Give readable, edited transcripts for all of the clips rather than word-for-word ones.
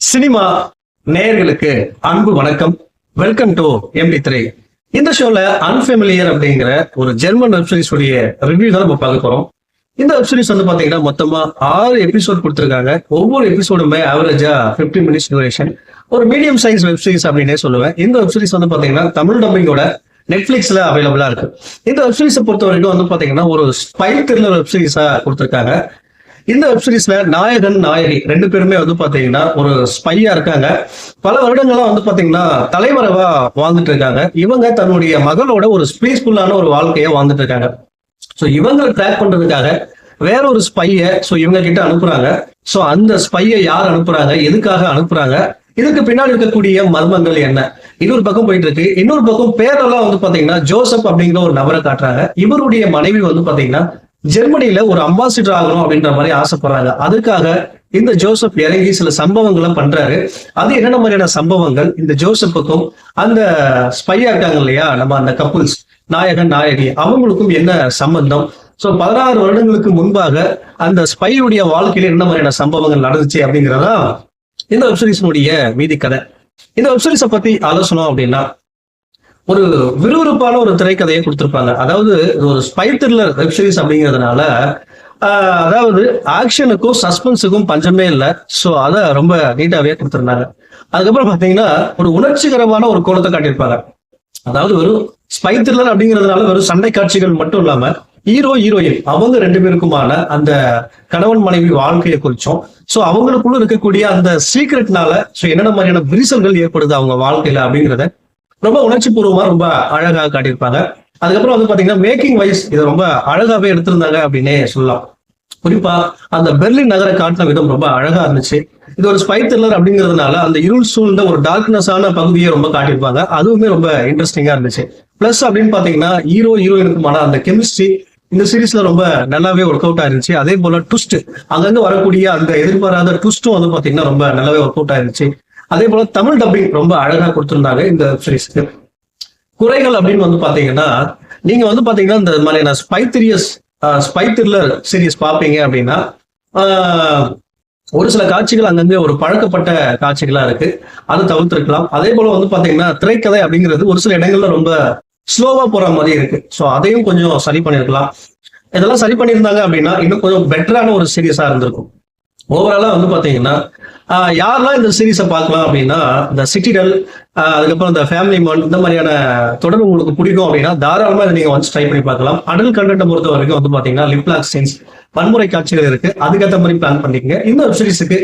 Cinema நேயர்களுக்கு அன்பு வணக்கம். Welcome to MD3. இந்த ஷோல அன்ஃபெமிலியர் அப்படிங்கிற ஒரு ஜெர்மன் வெப்சீரிஸ் உடைய ரிவ்யூ தான் நம்ம பார்க்க போறோம். இந்த வெப்சீரிஸ் வந்து பாத்தீங்கன்னா மொத்தமா 6 எபிசோட் கொடுத்திருக்காங்க. ஒவ்வொரு எபிசோடுமே ஆவரேஜா 15 மினிட்ஸ் டியூரேஷன். ஒரு மீடியம் சைஸ் வெப்சீரிஸ் அப்படின்னே சொல்லுவேன். இந்த வெப்சீரிஸ் வந்து பாத்தீங்கன்னா தமிழ் டப்பிங்கோட நெட்ஃபிளிக்ஸ்ல அவைலபிளா இருக்கு. இந்த வெப்சீரிஸை பொறுத்த வரைக்கும் வந்து பாத்தீங்கன்னா ஒரு ஸ்பை த்ரில்லர் வெப்சீரிஸா கொடுத்திருக்காங்க. இந்த வெப்சீரிஸ்ல நாயகன் நாயகி 2 பேருமே வந்து பாத்தீங்கன்னா ஒரு ஸ்பையா இருக்காங்க. பல வருடங்களா வந்து பாத்தீங்கன்னா தலைமறைவா வாழ்ந்துட்டு இருக்காங்க. இவங்க தன்னுடைய மகளோட ஒரு பீஸ்ஃபுல்லான ஒரு வாழ்க்கையை வாழ்ந்துட்டு இருக்காங்க. சோ இவங்களை ட்ராக் பண்றதுக்காக வேற ஒரு ஸ்பைய இவங்க கிட்ட அனுப்புறாங்க. சோ அந்த ஸ்பையை யார் அனுப்புறாங்க, எதுக்காக அனுப்புறாங்க, இதுக்கு பின்னாடி இருக்கக்கூடிய மர்மங்கள் என்ன, இன்னொரு பக்கம் போயிட்டு இருக்கு. இன்னொரு பக்கம் பேரெல்லாம் வந்து பாத்தீங்கன்னா ஜோசப் அப்படிங்கிற ஒரு நபரை காட்டுறாங்க. இவருடைய மனைவி வந்து பாத்தீங்கன்னா ஜெர்மனியில ஒரு அம்பாசிடர் ஆகணும் அப்படின்ற மாதிரி ஆசைப்படுறாங்க. அதுக்காக இந்த ஜோசப் இறங்கி சில சம்பவங்களை பண்றாரு. அது என்னென்ன மாதிரியான சம்பவங்கள், இந்த ஜோசப்புக்கும் அந்த ஸ்பையா இருக்காங்க இல்லையா நம்ம அந்த கப்புள்ஸ் நாயகன் நாயகி அவங்களுக்கும் என்ன சம்பந்தம், சோ 16 வருடங்களுக்கு முன்பாக அந்த ஸ்பையுடைய வாழ்க்கையில என்ன மாதிரியான சம்பவங்கள் நடந்துச்சு அப்படிங்கிறதா இந்த வெப்சீரிஸினுடைய மீதி கதை. இந்த வெப்சீரிஸை பத்தி ஆலோசனை அப்படின்னா ஒரு விறுவிறுப்பான ஒரு திரைக்கதையை கொடுத்திருப்பாங்க. அதாவது ஒரு ஸ்பை த்ரில்லர் வெப்சீரிஸ் அப்படிங்கிறதுனால அதாவது ஆக்ஷனுக்கும் சஸ்பென்ஸுக்கும் பஞ்சமே இல்லை. ஸோ அதை ரொம்ப நீட்டாவே கொடுத்திருந்தாங்க. அதுக்கப்புறம் பாத்தீங்கன்னா ஒரு உணர்ச்சிகரமான ஒரு கோணத்தை காட்டியிருப்பாங்க. அதாவது வெறும் ஸ்பை த்ரில்லர் அப்படிங்கிறதுனால வெறும் சண்டை காட்சிகள் மட்டும் இல்லாம ஹீரோ ஹீரோயின் அவங்க 2 பேருக்குமான அந்த கணவன் மனைவி வாழ்க்கையை குறிச்சோம். சோ அவங்களுக்குள்ள இருக்கக்கூடிய அந்த சீக்ரெட்னால என்னென்ன மாதிரியான விரிசல்கள் ஏற்படுது அவங்க வாழ்க்கையில அப்படிங்கிறத ரொம்ப உணர்ச்சி பூர்வமா ரொம்ப அழகாக காட்டியிருப்பாங்க. அதுக்கப்புறம் வந்து பாத்தீங்கன்னா மேக்கிங் வைஸ் இதை ரொம்ப அழகாவே எடுத்திருந்தாங்க அப்படின்னே சொல்லலாம். குறிப்பா அந்த பெர்லின் நகரை காட்டின விதம் ரொம்ப அழகா இருந்துச்சு. இது ஒரு ஸ்பை த்ரில்லர் அப்படிங்கிறதுனால அந்த இருள் சூழ்ந்த ஒரு டார்க்னஸான பகுதியை ரொம்ப காட்டியிருப்பாங்க. அதுவுமே ரொம்ப இன்ட்ரெஸ்டிங்கா இருந்துச்சு. பிளஸ் அப்படின்னு பாத்தீங்கன்னா ஹீரோ ஹீரோயினுக்குமான அந்த கெமிஸ்ட்ரி இந்த சீரீஸ்ல ரொம்ப நல்லாவே ஒர்க் அவுட் ஆயிருந்துச்சு. அதே போல ட்விஸ்ட் அங்கங்க வரக்கூடிய அந்த எதிர்பாராத ட்விஸ்டும் வந்து பாத்தீங்கன்னா ரொம்ப நல்லாவே ஒர்க் அவுட் ஆயிருந்துச்சு. அதே போல தமிழ் டப்பிங் ரொம்ப அழகா கொடுத்திருந்தாங்க இந்த வெப்சீரிஸ்க்கு. குறைகள் அப்படின்னு வந்து பாத்தீங்கன்னா நீங்க வந்து பாத்தீங்கன்னா இந்த மாதிரியான ஸ்பை த்ரில்லர் சீரீஸ் பாப்பீங்க அப்படின்னா ஒரு சில காட்சிகள் அங்கங்க ஒரு பழக்கப்பட்ட காட்சிகளா இருக்கு, அது தவிர்த்திருக்கலாம். அதே போல வந்து பாத்தீங்கன்னா திரைக்கதை அப்படிங்கிறது ஒரு சில இடங்கள்ல ரொம்ப ஸ்லோவா போற மாதிரி இருக்கு. ஸோ அதையும் கொஞ்சம் சரி பண்ணிருக்கலாம். இதெல்லாம் சரி பண்ணியிருந்தாங்க அப்படின்னா இன்னும் கொஞ்சம் பெட்டரான ஒரு சீரீஸா இருந்திருக்கும். ஓவராலா வந்து பாத்தீங்கன்னா யாரெல்லாம் இந்த சீரீஸை பார்க்கலாம் அப்படின்னா இந்த சிட்டிடல், அதுக்கப்புறம் இந்த ஃபேமிலி மேன், இந்த மாதிரியான தொடர் உங்களுக்கு பிடிக்கும் அப்படின்னா தாராளமா இதை நீங்க ஒன்ஸ் ட்ரை பண்ணி பார்க்கலாம். அடல் கண்டென்ட்டை பொறுத்த வரைக்கும் வந்து பாத்தீங்கன்னா லிப்லாக் சீன்ஸ், வன்முறை காட்சிகள் இருக்கு, அதுக்கேற்ற மாதிரி பிளான் பண்ணிக்கங்க. இந்த வெப் சீரிஸுக்கு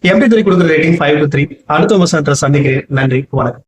MD3 கொடுக்குற ரேட்டிங் 5/3. அடுத்த விமர்சனத்தை சந்திக்கிறேன். நன்றி, வணக்கம்.